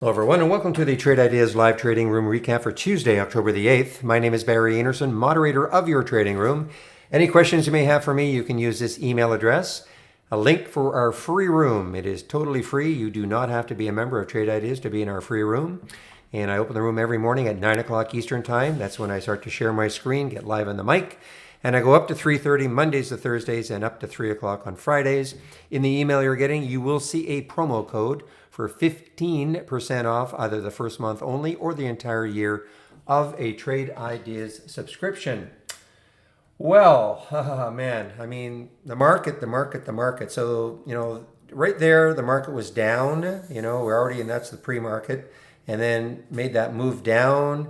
Hello everyone and welcome to the Trade Ideas live trading room recap for Tuesday, October the 8th. My name is Barry Anderson, moderator of your trading room. Any questions you may have for me, you can use this email address. A link for our free room. It is totally free. You do not have to be a member of Trade Ideas to be in our free room. And I open the room every morning at 9 o'clock Eastern time. That's when I start to share my screen, get live on the mic. And I go up to 3:30 Mondays to Thursdays and up to 3 o'clock on Fridays. In the email you're getting, you will see a promo code for 15% off either the first month only or the entire year of a Trade Ideas subscription. Well, man, I mean, the market. So, right there, the market was down. We're already, and that's the pre-market, and then made that move down.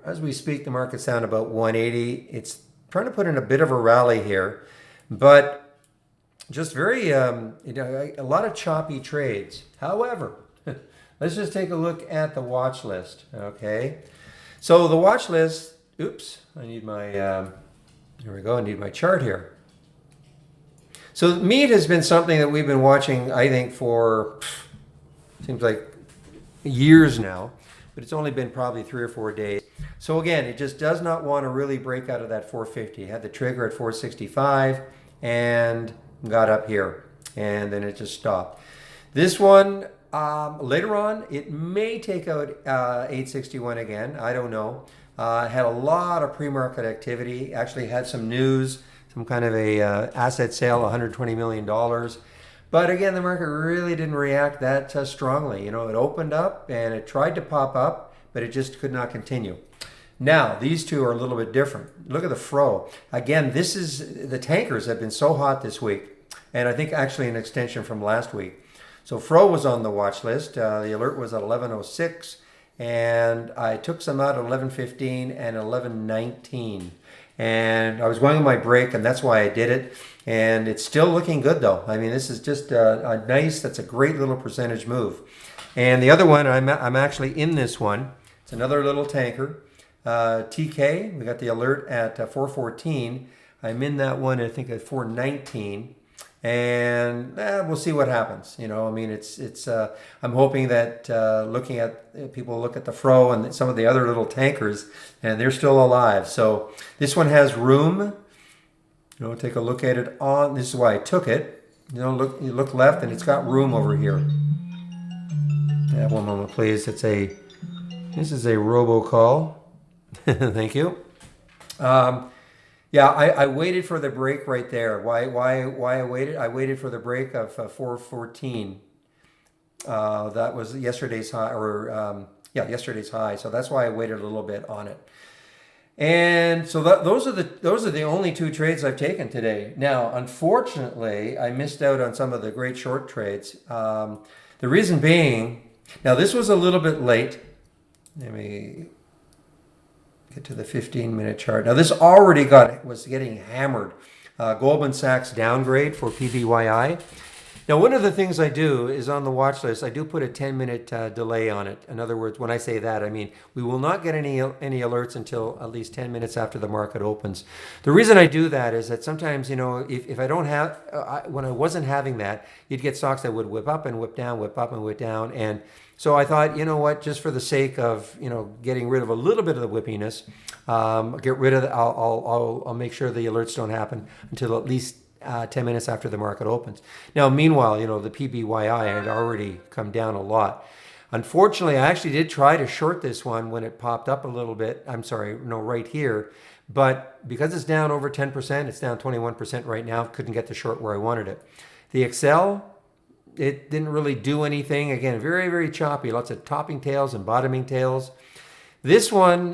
As we speak, the market's down about 180. It's trying to put in a bit of a rally here, but just very, a lot of choppy trades. However, let's just take a look at the watch list, okay? So the watch list, oops, I need my, here we go, I need my chart here. So meat has been something that we've been watching, I think, for, seems like years now, but it's only been probably 3 or 4 days. So again, it just does not want to really break out of that 450. It had the trigger at 465 and got up here, and then it just stopped. This one, later on, it may take out 861 again. I don't know. It had a lot of pre-market activity. Actually had some news, some kind of a asset sale, $120 million. But again, the market really didn't react that strongly. It opened up and it tried to pop up, but it just could not continue. Now, these two are a little bit different. Look at the fro. Again, the tankers have been so hot this week, and I think actually an extension from last week. So fro was on the watch list. The alert was at 11:06, and I took some out at 11:15 and 11:19. And I was going on my break, and that's why I did it. And it's still looking good, though. I mean, this is just a nice, that's a great little percentage move. And the other one, I'm actually in this one. It's another little tanker. TK, we got the alert at 4:14. I'm in that one, I think, at 4:19. And we'll see what happens. I'm hoping that looking at people look at the fro and some of the other little tankers, and they're still alive. So this one has room. Take a look at it on. This is why I took it. You look left, and it's got room over here. One moment, please. This is a robocall. Thank you. I waited for the break right there. Why I waited? I waited for the break of 414. That was yesterday's high, yesterday's high. So that's why I waited a little bit on it. And so those are the only two trades I've taken today. Now, unfortunately, I missed out on some of the great short trades. The reason being, now this was a little bit late. Let me get to the 15-minute chart. Now this already was getting hammered. Goldman Sachs downgrade for PBYI. Now one of the things I do is on the watch list, I do put a 10-minute delay on it. In other words, when I say that, I mean we will not get any alerts until at least 10 minutes after the market opens. The reason I do that is that sometimes, if I don't have, when I wasn't having that, you'd get stocks that would whip up and whip down, whip up and whip down. And so I thought, just for the sake of, getting rid of a little bit of the whippiness, I'll make sure the alerts don't happen until at least 10 minutes after the market opens. Now, meanwhile, the PBYI had already come down a lot. Unfortunately, I actually did try to short this one when it popped up a little bit. Right here. But because it's down over 10%, it's down 21% right now. Couldn't get the short where I wanted it. The Excel, it didn't really do anything. Again, very, very choppy. Lots of topping tails and bottoming tails. This one,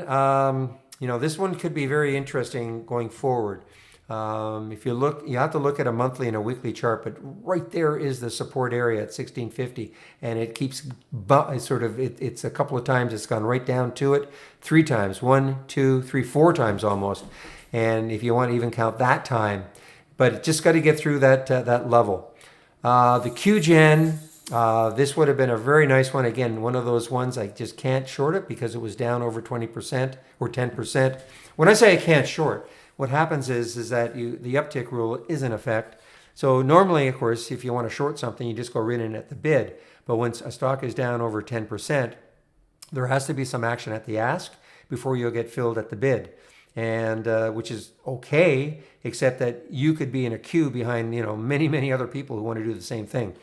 this one could be very interesting going forward. If you look, you have to look at a monthly and a weekly chart, but right there is the support area at 1650, and it keeps it's a couple of times it's gone right down to it, 3 times, 1, 2, 3, 4 times almost, and if you want to even count that time, but it just got to get through that level. The QGen, this would have been a very nice one. Again, one of those ones I just can't short it because it was down over 20% or 10%. When I say I can't short, what happens is that the uptick rule is in effect. So normally, of course, if you want to short something, you just go right in at the bid. But once a stock is down over 10%, there has to be some action at the ask before you'll get filled at the bid. And which is okay, except that you could be in a queue behind, many, many other people who want to do the same thing.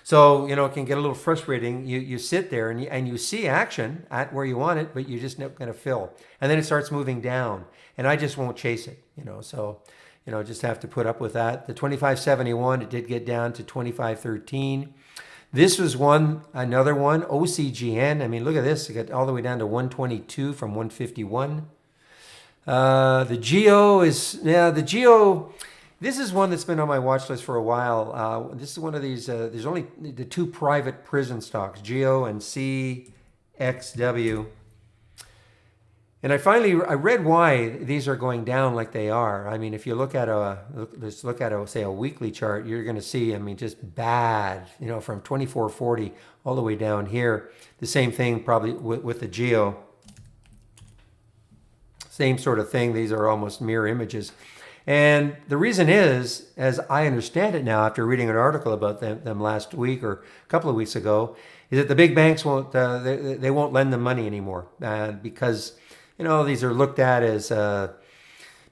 So, it can get a little frustrating. You sit there and you see action at where you want it, but you're just not going to fill. And then it starts moving down. And I just won't chase it, So, just have to put up with that. The 25.71, it did get down to 25.13. This was another one, OCGN. I mean, look at this. It got all the way down to 122 from 151. The Geo this is one that's been on my watch list for a while. This is one of these, there's only the two private prison stocks, Geo and CXW. And I read why these are going down like they are. I mean, if you look at let's look at say a weekly chart, you're going to see, just bad, from 24.40 all the way down here. The same thing probably with the Geo. Same sort of thing. These are almost mirror images. And the reason is, as I understand it now, after reading an article about them last week or a couple of weeks ago, is that the big banks won't they won't lend them money anymore because these are looked at as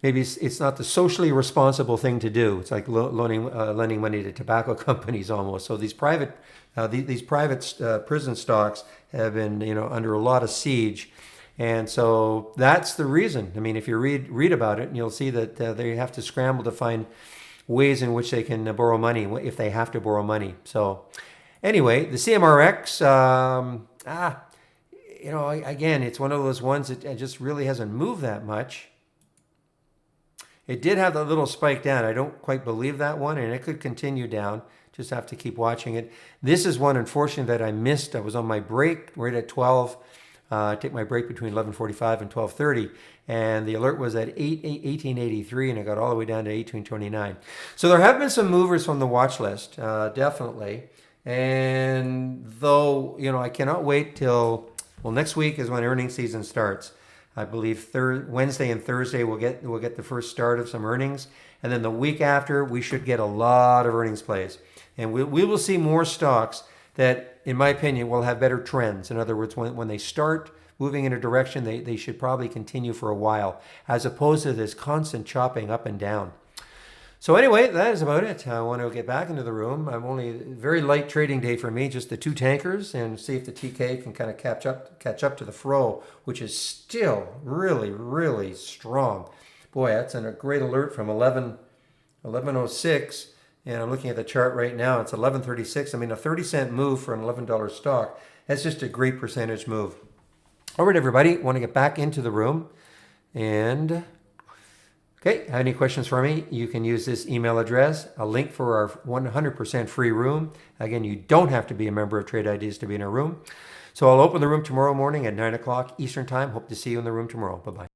maybe it's not the socially responsible thing to do. It's like lending money to tobacco companies almost. So these private prison stocks have been under a lot of siege. And so that's the reason. I mean, if you read about it, you'll see that they have to scramble to find ways in which they can borrow money if they have to borrow money. So anyway, the CMRX, again, it's one of those ones that just really hasn't moved that much. It did have that little spike down. I don't quite believe that one, and it could continue down. Just have to keep watching it. This is one, unfortunately, that I missed. I was on my break right at 12. I take my break between 11:45 and 12:30, and the alert was at 1883, and it got all the way down to 1829. So there have been some movers from the watch list, definitely. And though I cannot wait till next week is when earnings season starts. I believe Wednesday and Thursday we'll get the first start of some earnings, and then the week after we should get a lot of earnings plays, and we will see more stocks that, in my opinion, will have better trends. In other words, when they start moving in a direction, they should probably continue for a while, as opposed to this constant chopping up and down. So anyway, that is about it. I want to get back into the room. I'm only a very light trading day for me, just the two tankers, and see if the TK can kind of catch up to the Fro, which is still really, really strong. Boy, that's a great alert from 1106. And I'm looking at the chart right now. It's 11.36. I mean, a 30-cent move for an $11 stock. That's just a great percentage move. All right, everybody. Want to get back into the room. And, okay, have any questions for me? You can use this email address, a link for our 100% free room. Again, you don't have to be a member of Trade Ideas to be in our room. So I'll open the room tomorrow morning at 9 o'clock Eastern Time. Hope to see you in the room tomorrow. Bye-bye.